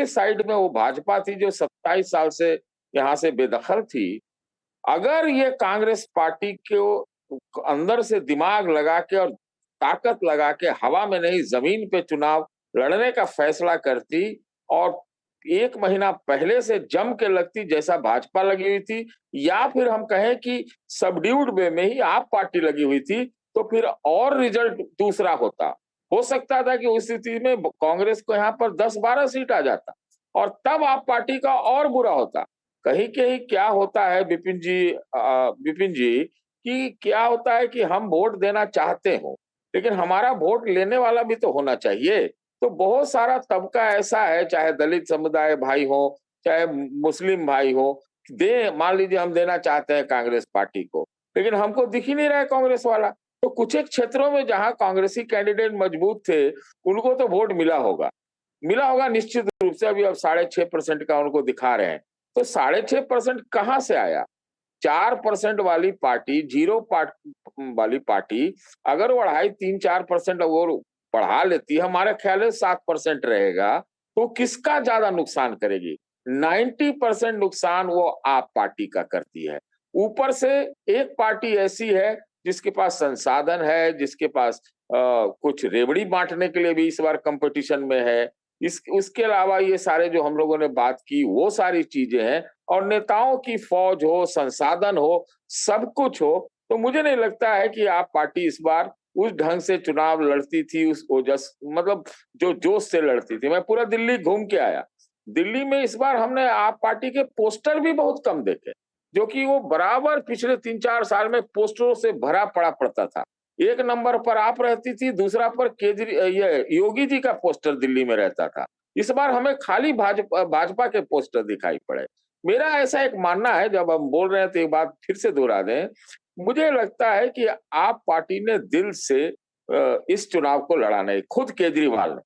दूसरी साइड में वो भाजपा थी जो 27 साल से यहाँ से बेदखल थी। अगर ये कांग्रेस पार्टी को अंदर से दिमाग लगा के और ताकत लगा के हवा में नहीं जमीन पे चुनाव लड़ने का फैसला करती और 1 महीना पहले से जम के लगती जैसा भाजपा लगी हुई थी, या फिर हम कहें कि सबड्यूड वे में ही आप पार्टी लगी हुई थी, तो फिर और रिजल्ट दूसरा होता। हो सकता था कि उस स्थिति में कांग्रेस को यहाँ पर 10-12 सीट आ जाता और तब आप पार्टी का और बुरा होता। कहीं कहीं क्या होता है विपिन जी, कि क्या होता है कि हम वोट देना चाहते हो, लेकिन हमारा वोट लेने वाला भी तो होना चाहिए। तो बहुत सारा तबका ऐसा है, चाहे दलित समुदाय भाई हो, चाहे मुस्लिम भाई हो, दे मान लीजिए हम देना चाहते हैं कांग्रेस पार्टी को, लेकिन हमको दिख ही नहीं रहा है कांग्रेस वाला। तो कुछ एक क्षेत्रों में जहां कांग्रेसी कैंडिडेट मजबूत थे, उनको तो वोट मिला होगा निश्चित रूप से। अभी अब 6.5% का उनको दिखा रहे हैं, तो 6.5% कहाँ से आया? 4% वाली पार्टी, वाली पार्टी अगर वो 2.5-3-4% और बढ़ा लेती है, हमारे ख्याल है 7% रहेगा, तो किसका ज्यादा नुकसान करेगी? 90% नुकसान वो आप पार्टी का करती है। ऊपर से एक पार्टी ऐसी है जिसके पास संसाधन है, जिसके पास कुछ रेवड़ी बांटने के लिए भी इस बार कंपटीशन में है। इस उसके अलावा ये सारे जो हम लोगों ने बात की वो सारी चीजें हैं, और नेताओं की फौज हो, संसाधन हो, सब कुछ हो, तो मुझे नहीं लगता है कि आप पार्टी इस बार उस ढंग से चुनाव लड़ती थी, उस ओजस मतलब जो जोश से लड़ती थी। मैं पूरा दिल्ली घूम के आया। दिल्ली में इस बार हमने आप पार्टी के पोस्टर भी बहुत कम देखे, जो कि वो बराबर पिछले 3-4 साल में पोस्टरों से भरा पड़ा पड़ता था। एक नंबर पर आप रहती थी, दूसरा पर ये योगी जी का पोस्टर दिल्ली में रहता था। इस बार हमें खाली भाजपा के पोस्टर दिखाई पड़े। मेरा ऐसा एक मानना है, जब हम बोल रहे हैं तो एक बात फिर से दोहरा दें, मुझे लगता है कि आप पार्टी ने दिल से इस चुनाव को लड़ा नहीं, खुद केजरीवाल ने।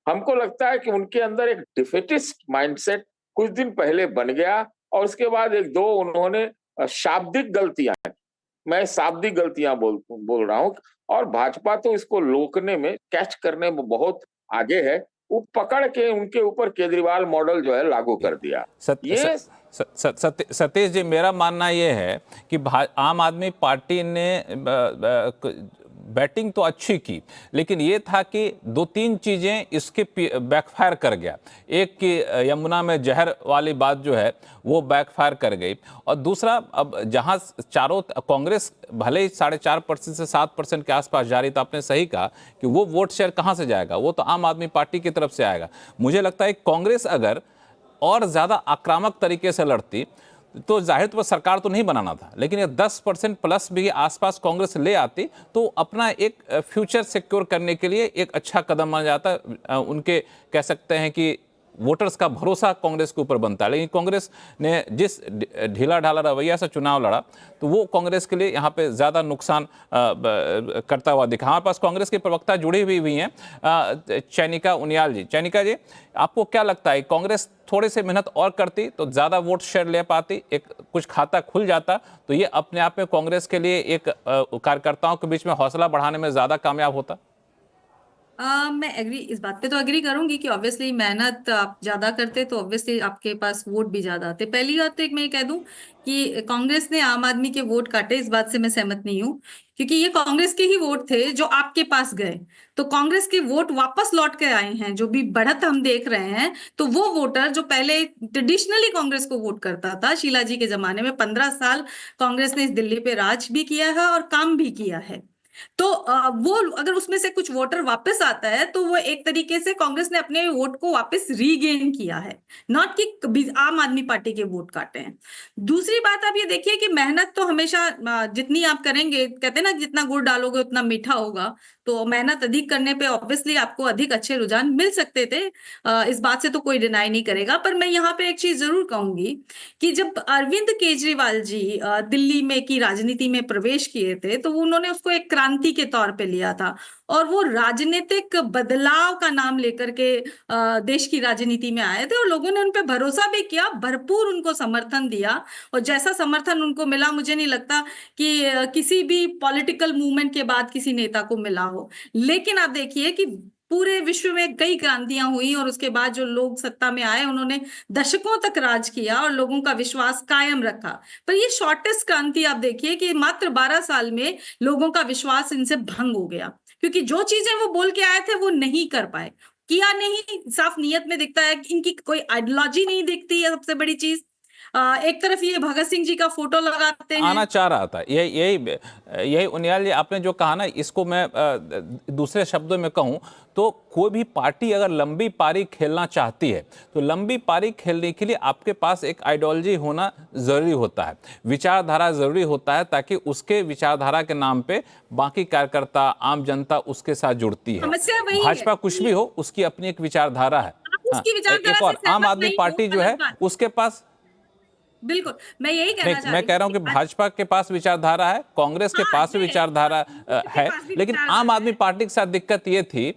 हमको लगता है कि उनके अंदर एक डिफेटिस्ट माइंडसेट कुछ दिन पहले बन गया, और उसके बाद एक दो उन्होंने शाब्दिक गलतियां, मैं शाब्दिक गलतियां बोल रहा हूं, और भाजपा तो इसको रोकने में, कैच करने में बहुत आगे है। वो पकड़ के उनके ऊपर केजरीवाल मॉडल जो है लागू कर दिया। ये सतीश जी, मेरा मानना यह है कि आम आदमी पार्टी ने बैटिंग तो अच्छी की, लेकिन ये था कि 2-3 चीज़ें इसके बैकफायर कर गया। एक कि यमुना में जहर वाली बात जो है वो बैकफायर कर गई, और दूसरा, अब जहां चारों कांग्रेस भले ही 4.5% से 7% के आसपास जा रही, तो आपने सही कहा कि वो वोट शेयर कहाँ से जाएगा, वो तो आम आदमी पार्टी की तरफ से आएगा। मुझे लगता है कांग्रेस अगर और ज़्यादा आक्रामक तरीके से लड़ती तो जाहिर तौर पर सरकार तो नहीं बनाना था, लेकिन ये 10% प्लस भी आसपास कांग्रेस ले आती तो अपना एक फ्यूचर सिक्योर करने के लिए एक अच्छा कदम माना जाता। उनके कह सकते हैं कि वोटर्स का भरोसा कांग्रेस के ऊपर बनता है, लेकिन कांग्रेस ने जिस ढीला ढाला रवैया से चुनाव लड़ा, तो वो कांग्रेस के लिए यहाँ पे ज़्यादा नुकसान करता हुआ दिखा। हमारे पास कांग्रेस के प्रवक्ता जुड़ी हुई हैं, चैनिका उनियाल जी। चैनिका जी, आपको क्या लगता है, कांग्रेस थोड़े से मेहनत और करती तो ज़्यादा वोट शेयर ले पाती, एक कुछ खाता खुल जाता, तो ये अपने आप में कांग्रेस के लिए एक कार्यकर्ताओं के बीच में हौसला बढ़ाने में ज़्यादा कामयाब होता? मैं एग्री, इस बात पे तो एग्री करूंगी कि ऑब्वियसली मेहनत आप ज्यादा करते तो ऑब्वियसली आपके पास वोट भी ज्यादा आते। पहली बात तो एक मैं ये कह दूं कि कांग्रेस ने आम आदमी के वोट काटे, इस बात से मैं सहमत नहीं हूं, क्योंकि ये कांग्रेस के ही वोट थे जो आपके पास गए। तो कांग्रेस के वोट वापस लौट के आए हैं, जो भी बढ़त हम देख रहे हैं, तो वो वोटर जो पहले ट्रेडिशनली कांग्रेस को वोट करता था, शीला जी के जमाने में 15 साल कांग्रेस ने इस दिल्ली पे राज भी किया है और काम भी किया है। तो वो अगर उसमें से कुछ वोटर वापस आता है तो वो एक तरीके से कांग्रेस ने अपने वोट को वापस रीगेन किया है, नॉट कि आम आदमी पार्टी के वोट काटे हैं। दूसरी बात, आप ये देखिए कि मेहनत तो हमेशा जितनी आप करेंगे, कहते हैं ना, जितना गुड़ डालोगे उतना मीठा होगा, तो मेहनत अधिक करने पे ऑब्वियसली आपको अधिक अच्छे रुझान मिल सकते थे। इस बात से तो कोई डिनाई नहीं करेगा। पर मैं यहाँ पे एक चीज जरूर कहूंगी कि जब अरविंद केजरीवाल जी दिल्ली में की राजनीति में प्रवेश किए थे, तो उन्होंने उसको एक क्रांति के तौर पे लिया था, और वो राजनीतिक बदलाव का नाम लेकर के देश की राजनीति में आए थे, और लोगों ने उन पे भरोसा भी किया, भरपूर उनको समर्थन दिया। और जैसा समर्थन उनको मिला, मुझे नहीं लगता कि किसी भी पॉलिटिकल मूवमेंट के बाद किसी नेता को मिला हो। लेकिन आप देखिए कि पूरे विश्व में कई क्रांतियां हुई और उसके बाद जो लोग सत्ता में आए उन्होंने दशकों तक राज किया और लोगों का विश्वास कायम रखा। पर ये शॉर्टेस्ट क्रांति आप देखिए कि मात्र 12 साल में लोगों का विश्वास इनसे भंग हो गया, क्योंकि जो चीजें वो बोल के आए थे वो नहीं कर पाए, किया नहीं। साफ नियत में दिखता है कि इनकी कोई आइडियोलॉजी नहीं दिखती है। सबसे बड़ी चीज, एक तरफ ये भगत सिंह जी का फोटो लगाते हैं। आना चाह रहा था यही उनियाल जी आपने जो कहा ना, इसको मैं दूसरे शब्दों में कहूं तो कोई भी पार्टी अगर लंबी पारी खेलना चाहती है तो लंबी पारी खेलने के लिए आपके पास एक आइडियोलॉजी होना जरूरी होता है, विचारधारा जरूरी होता है, ताकि उसके विचारधारा के नाम पे बाकी कार्यकर्ता, आम जनता उसके साथ जुड़ती है। समस्या वही भाजपा है कुछ भी हो, उसकी अपनी एक विचारधारा है। उसकी विचारधारा एक और से आम सहमत आदमी नहीं पार्टी हूं, जो है अलग बात। उसके पास, बिल्कुल मैं यही कहना चाह मैं कह रहा हूं कि भाजपा के पास विचारधारा है, कांग्रेस के पास भी विचारधारा है, लेकिन आम आदमी पार्टी के साथ दिक्कत ये थी,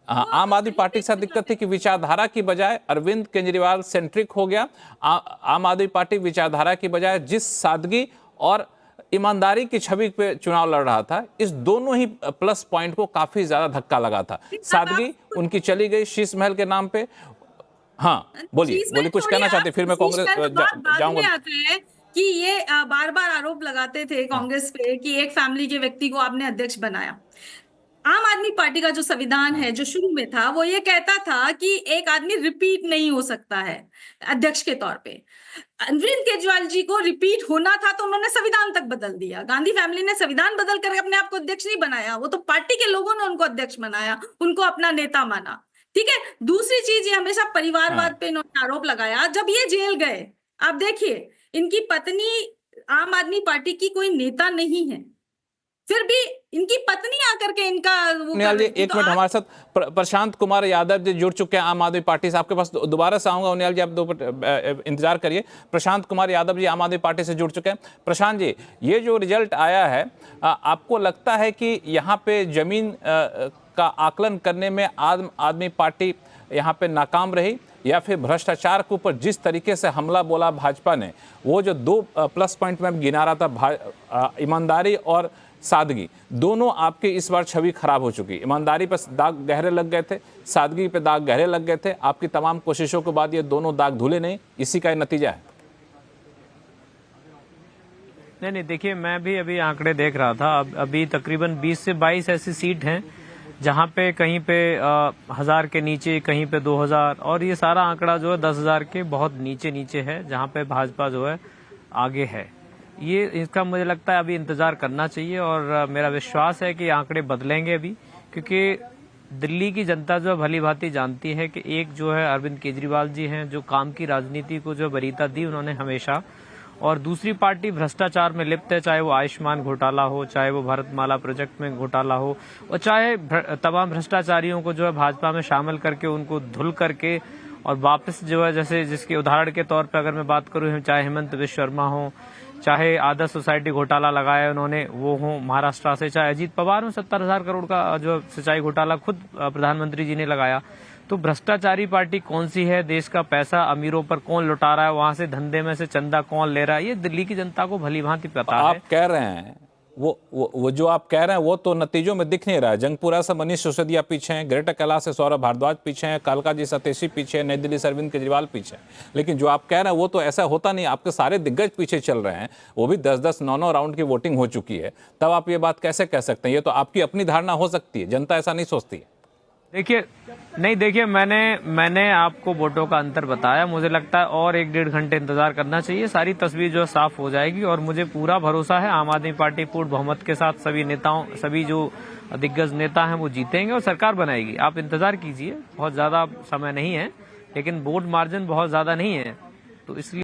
आम आदमी पार्टी के साथ दिक्कत थी कि विचारधारा की बजाय अरविंद केजरीवाल सेंट्रिक हो गया। आम आदमी पार्टी विचारधारा की बजाय जिस सादगी और ईमानदारी की छवि पे चुनाव लड़ रहा था, इस दोनों ही प्लस पॉइंट को काफी ज्यादा धक्का लगा था। सादगी उनकी चली गई शीश महल के नाम पे। हाँ बोलिए, कुछ कहना चाहते, फिर मैं कांग्रेस जाऊंगा। आते हैं कि ये बार बार आरोप लगाते थे कांग्रेस पे कि एक फैमिली के व्यक्ति को आपने अध्यक्ष बनाया। आम आदमी पार्टी का जो संविधान है, जो शुरू में था, वो ये कहता था कि एक आदमी रिपीट नहीं हो सकता है अध्यक्ष के तौर पे। अरविंद केजरीवाल जी को रिपीट होना था तो उन्होंने संविधान तक बदल दिया। गांधी फैमिली ने संविधान बदल कर अपने आप को अध्यक्ष नहीं बनाया, वो तो पार्टी के लोगों ने उनको अध्यक्ष बनाया, उनको अपना नेता माना। ठीक है, दूसरी चीज, ये हमेशा परिवारवाद पे इन्होंने आरोप लगाया। जब ये जेल गए, आप देखिए इनकी पत्नी आम आदमी पार्टी की कोई नेता नहीं है, फिर भी इनकी पत्नी आकर के इनका वो उनियाल जी एक मिनट, हमारे साथ प्रशांत कुमार यादव जी जुड़ चुके हैं आम आदमी पार्टी से। आपके पास दोबारा से आऊंगा उनियाल जी, आप इंतजार करिए। प्रशांत कुमार यादव जी आम आदमी पार्टी से जुड़ चुके हैं। प्रशांत जी, ये जो रिजल्ट आया है, आपको लगता है कि यहाँ पे जमीन का आकलन करने में आम आदमी पार्टी यहाँ पे नाकाम रही, या फिर भ्रष्टाचार के ऊपर जिस तरीके से हमला बोला भाजपा ने, वो जो दो प्लस पॉइंट में गिना रहा था, ईमानदारी और सादगी, दोनों आपकी इस बार छवि खराब हो चुकी। ईमानदारी पर दाग गहरे लग गए थे, सादगी पे दाग गहरे लग गए थे। आपकी तमाम कोशिशों के बाद ये दोनों दाग धुले नहीं, इसी का नतीजा है। नहीं, देखिए मैं भी अभी आंकड़े देख रहा था। अभी तकरीबन 20 से 22 ऐसी सीट हैं जहां पे कहीं पे 1000 के नीचे, कहीं पे 2000, और ये सारा आंकड़ा जो है 10,000 के बहुत नीचे है, जहां पे भाजपा जो है आगे है। ये इसका मुझे लगता है अभी इंतजार करना चाहिए, और मेरा विश्वास है कि आंकड़े बदलेंगे अभी, क्योंकि दिल्ली की जनता जो भली भांति जानती है कि एक जो है अरविंद केजरीवाल जी हैं, जो काम की राजनीति को जो वरीयता दी उन्होंने हमेशा, और दूसरी पार्टी भ्रष्टाचार में लिप्त है, चाहे वो आयुष्मान घोटाला हो, चाहे वो भारतमाला प्रोजेक्ट में घोटाला हो, और चाहे तमाम भ्रष्टाचारियों को जो है भाजपा में शामिल करके उनको धुल करके और वापस जो है, जैसे जिसके उदाहरण के तौर पर अगर मैं बात करूं, चाहे हेमंत विश्व शर्मा हो, चाहे आदर्श सोसाइटी घोटाला लगाया उन्होंने वो हो महाराष्ट्र से, चाहे अजीत पवार हो, 70,000 करोड़ का जो सिंचाई घोटाला खुद प्रधानमंत्री जी ने लगाया। तो भ्रष्टाचारी पार्टी कौन सी है? देश का पैसा अमीरों पर कौन लुटा रहा है? वहां से धंधे में से चंदा कौन ले रहा है? ये दिल्ली की जनता को भली भांति पता है। आप कह रहे हैं वो जो आप कह रहे हैं वो तो नतीजों में दिख नहीं रहा है। जंगपुरा से मनीष सिसोदिया पीछे हैं, ग्रेटर कैलाश से सौरभ भारद्वाज पीछे हैं, कालका जी सतेशी पीछे, नई दिल्ली से अरविंद केजरीवाल पीछे हैं। लेकिन जो आप कह रहे हैं वो तो ऐसा होता नहीं, आपके सारे दिग्गज पीछे चल रहे हैं, वो भी 10-10, 9-9 राउंड की वोटिंग हो चुकी है। तब आप ये बात कैसे कह सकते हैं? ये तो आपकी अपनी धारणा हो सकती है, जनता ऐसा नहीं सोचती है। देखिए मैंने आपको वोटों का अंतर बताया। मुझे लगता है और 1-1.5 घंटे इंतजार करना चाहिए, सारी तस्वीर जो है साफ हो जाएगी, और मुझे पूरा भरोसा है आम आदमी पार्टी पूर्ण बहुमत के साथ सभी जो दिग्गज नेता हैं वो जीतेंगे और सरकार बनाएगी। आप इंतजार कीजिए, बहुत ज्यादा समय नहीं है, लेकिन वोट मार्जिन बहुत ज्यादा नहीं है, तो इसलिए